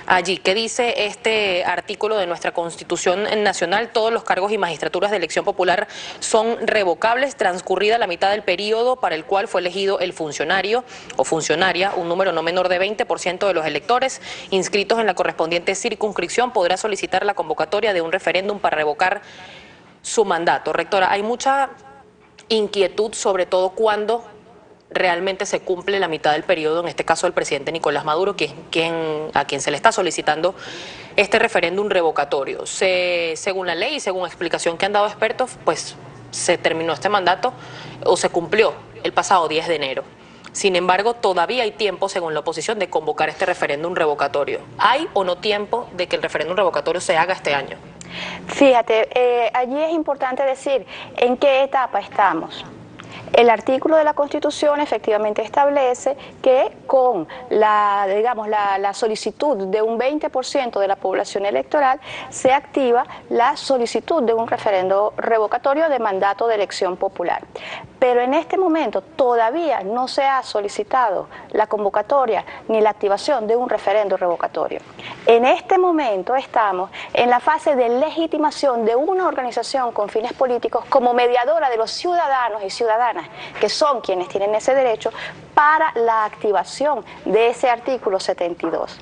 allí. ¿Qué dice este artículo de nuestra Constitución Nacional? Todos los cargos y magistraturas de elección popular son revocables transcurrida la mitad del periodo para el cual fue elegido el funcionario o funcionaria. Un número no menor de 20% de los electores inscritos en la correspondiente circunscripción podrá solicitar la convocatoria de un referéndum para revocar su mandato. Rectora, hay mucha inquietud, sobre todo cuando realmente se cumple la mitad del periodo, en este caso el presidente Nicolás Maduro, a quien se le está solicitando este referéndum revocatorio. Según la ley y según explicación que han dado expertos, pues se terminó este mandato o se cumplió el pasado 10 de enero. Sin embargo, todavía hay tiempo, según la oposición, de convocar este referéndum revocatorio. ¿Hay o no tiempo de que el referéndum revocatorio se haga este año? Fíjate, allí es importante decir en qué etapa estamos. El artículo de la Constitución efectivamente establece que con la solicitud de un 20% de la población electoral se activa la solicitud de un referendo revocatorio de mandato de elección popular. Pero en este momento todavía no se ha solicitado la convocatoria ni la activación de un referendo revocatorio. En este momento estamos en la fase de legitimación de una organización con fines políticos como mediadora de los ciudadanos y ciudadanas, que son quienes tienen ese derecho, para la activación de ese artículo 72.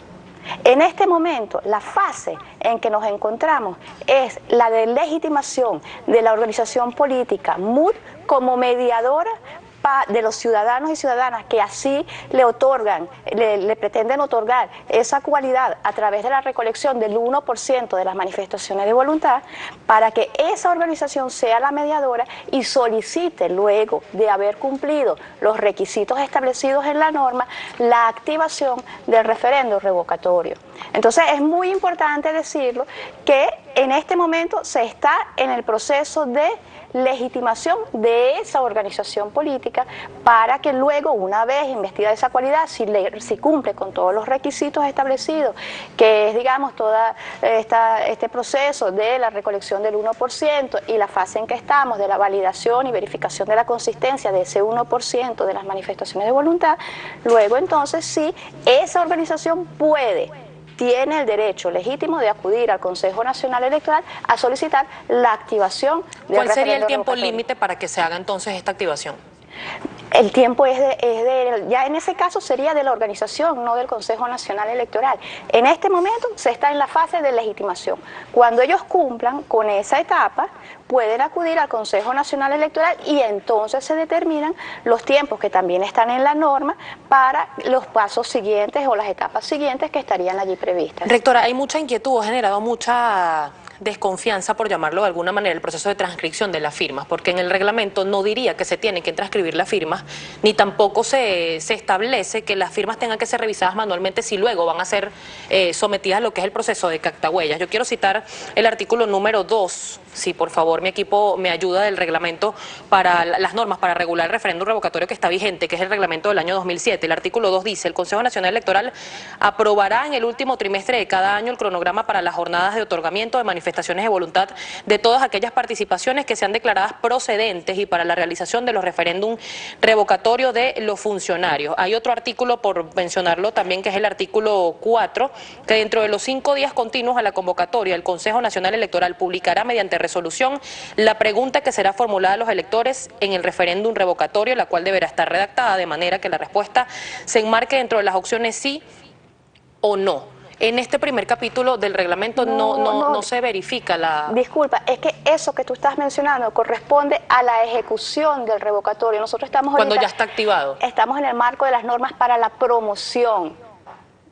En este momento, la fase en que nos encontramos es la de legitimación de la organización política MUD como mediadora de los ciudadanos y ciudadanas que así le otorgan, le pretenden otorgar esa cualidad a través de la recolección del 1% de las manifestaciones de voluntad, para que esa organización sea la mediadora y solicite, luego de haber cumplido los requisitos establecidos en la norma, la activación del referendo revocatorio. Entonces es muy importante decirlo que en este momento se está en el proceso de legitimación de esa organización política para que luego, una vez investigada esa cualidad, si cumple con todos los requisitos establecidos, que es, digamos, todo este proceso de la recolección del 1% y la fase en que estamos de la validación y verificación de la consistencia de ese 1% de las manifestaciones de voluntad, luego entonces sí, esa organización tiene el derecho legítimo de acudir al Consejo Nacional Electoral a solicitar la activación del ¿Cuál sería el referendo tiempo revocatorio. límite para que se haga entonces esta activación? El tiempo ya en ese caso sería de la organización, no del Consejo Nacional Electoral. En este momento se está en la fase de legitimación. Cuando ellos cumplan con esa etapa, pueden acudir al Consejo Nacional Electoral y entonces se determinan los tiempos que también están en la norma para los pasos siguientes o las etapas siguientes que estarían allí previstas. Rectora, hay mucha inquietud, ha generado mucha desconfianza, por llamarlo de alguna manera, el proceso de transcripción de las firmas, porque en el reglamento no diría que se tienen que transcribir las firmas, ni tampoco se establece que las firmas tengan que ser revisadas manualmente si luego van a ser sometidas a lo que es el proceso de captahuellas. Yo quiero citar el artículo número 2, si por favor mi equipo me ayuda, del reglamento para las normas para regular el referéndum revocatorio que está vigente, que es el reglamento del año 2007. El artículo 2 dice: el Consejo Nacional Electoral aprobará en el último trimestre de cada año el cronograma para las jornadas de otorgamiento de manifestaciones de voluntad de todas aquellas participaciones que sean declaradas procedentes y para la realización de los referéndum revocatorios de los funcionarios. Hay otro artículo, por mencionarlo también, que es el artículo 4, que dentro de los 5 días continuos a la convocatoria, el Consejo Nacional Electoral publicará mediante resolución la pregunta que será formulada a los electores en el referéndum revocatorio, la cual deberá estar redactada de manera que la respuesta se enmarque dentro de las opciones sí o no. En este primer capítulo del reglamento no se verifica la... Disculpa, es que eso que tú estás mencionando corresponde a la ejecución del revocatorio. Nosotros estamos cuando ya está activado. Estamos en el marco de las normas para la promoción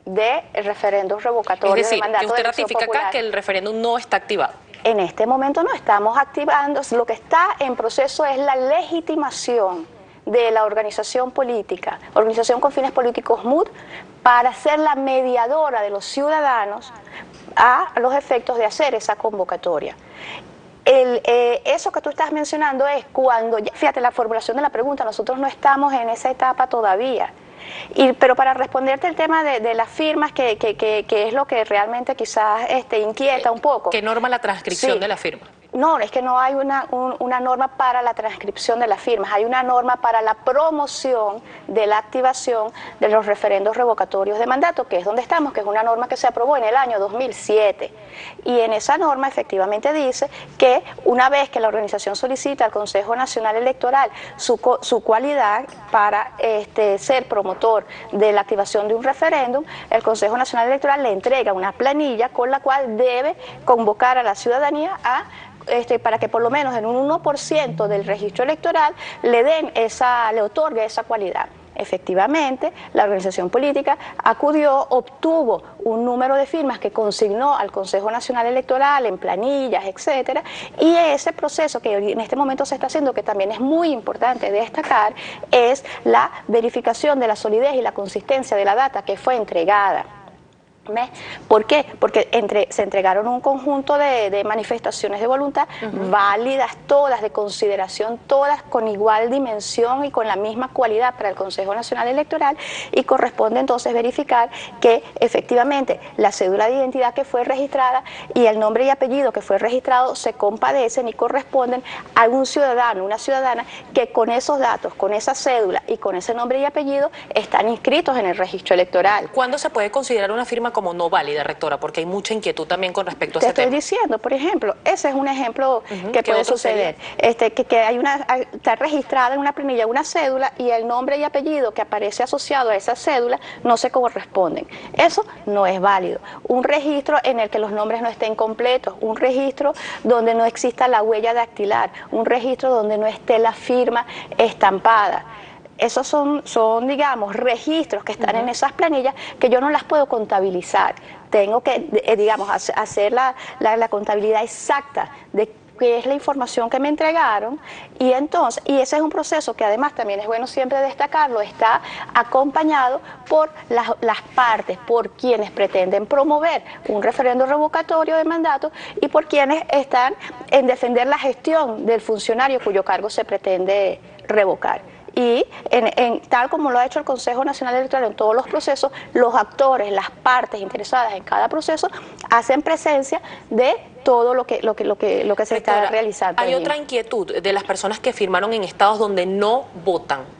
de referendos revocatorios. Es decir, de mandato que usted de elección ratifica popular. acá que el referéndum no está activado. En este momento no estamos activando, lo que está en proceso es la legitimación de la organización política, organización con fines políticos MUD, para ser la mediadora de los ciudadanos a los efectos de hacer esa convocatoria. Eso que tú estás mencionando es cuando, fíjate la formulación de la pregunta, nosotros no estamos en esa etapa todavía. Pero para responderte el tema de las firmas, que es lo que realmente quizás inquieta un poco. ¿Qué norma la transcripción Sí. de la firma? No, es que no hay una norma para la transcripción de las firmas, hay una norma para la promoción de la activación de los referendos revocatorios de mandato, que es donde estamos, que es una norma que se aprobó en el año 2007. Y en esa norma efectivamente dice que una vez que la organización solicita al Consejo Nacional Electoral su cualidad para ser promotor de la activación de un referéndum, el Consejo Nacional Electoral le entrega una planilla con la cual debe convocar a la ciudadanía para que por lo menos en un 1% del registro electoral le otorgue esa cualidad. Efectivamente, la organización política acudió, obtuvo un número de firmas que consignó al Consejo Nacional Electoral en planillas, etcétera, y ese proceso que en este momento se está haciendo, que también es muy importante destacar, es la verificación de la solidez y la consistencia de la data que fue entregada. ¿Por qué? Porque se entregaron un conjunto de manifestaciones de voluntad válidas todas, de consideración todas, con igual dimensión y con la misma cualidad para el Consejo Nacional Electoral, y corresponde entonces verificar que efectivamente la cédula de identidad que fue registrada y el nombre y apellido que fue registrado se compadecen y corresponden a un ciudadano, una ciudadana que con esos datos, con esa cédula y con ese nombre y apellido están inscritos en el registro electoral. ¿Cuándo se puede considerar una firma como no válida, rectora? Porque hay mucha inquietud también con respecto a ese tema. Te estoy diciendo, por ejemplo, ese es un ejemplo que puede suceder. Que está registrada en una planilla una cédula y el nombre y apellido que aparece asociado a esa cédula no se corresponden. Eso no es válido. Un registro en el que los nombres no estén completos, un registro donde no exista la huella dactilar, un registro donde no esté la firma estampada. Esos son, digamos, registros que están en esas planillas que yo no las puedo contabilizar. Tengo que, digamos, hacer la contabilidad exacta de qué es la información que me entregaron, y ese es un proceso que además también es bueno siempre destacarlo, está acompañado por las partes, por quienes pretenden promover un referendo revocatorio de mandato y por quienes están en defender la gestión del funcionario cuyo cargo se pretende revocar. Y tal como lo ha hecho el Consejo Nacional Electoral en todos los procesos, los actores, las partes interesadas en cada proceso hacen presencia de todo lo que se está realizando. Hay otra inquietud de las personas que firmaron en estados donde no votan.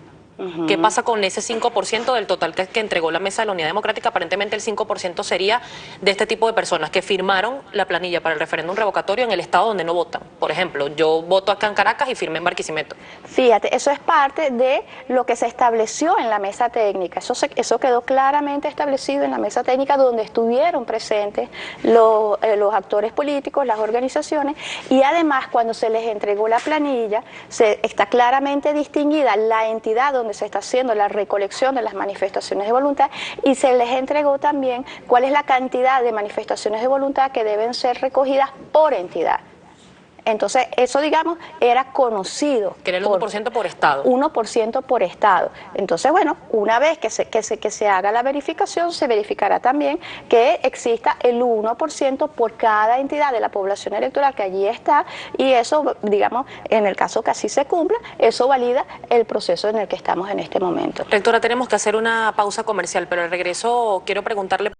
¿Qué pasa con ese 5% del total que entregó la Mesa de la Unidad Democrática? Aparentemente el 5% sería de este tipo de personas que firmaron la planilla para el referéndum revocatorio en el estado donde no votan. Por ejemplo, yo voto acá en Caracas y firmé en Barquisimeto. Fíjate, eso es parte de lo que se estableció en la mesa técnica. Eso quedó claramente establecido en la mesa técnica, donde estuvieron presentes los actores políticos, las organizaciones, y además cuando se les entregó la planilla está claramente distinguida la entidad donde se está haciendo la recolección de las manifestaciones de voluntad, y se les entregó también cuál es la cantidad de manifestaciones de voluntad que deben ser recogidas por entidad. Entonces, eso, digamos, era conocido. Que era el 1% por estado. 1% por estado. Entonces, bueno, una vez que se haga la verificación, se verificará también que exista el 1% por cada entidad de la población electoral que allí está, y eso, digamos, en el caso que así se cumpla, eso valida el proceso en el que estamos en este momento. Rectora, tenemos que hacer una pausa comercial, pero al regreso quiero preguntarle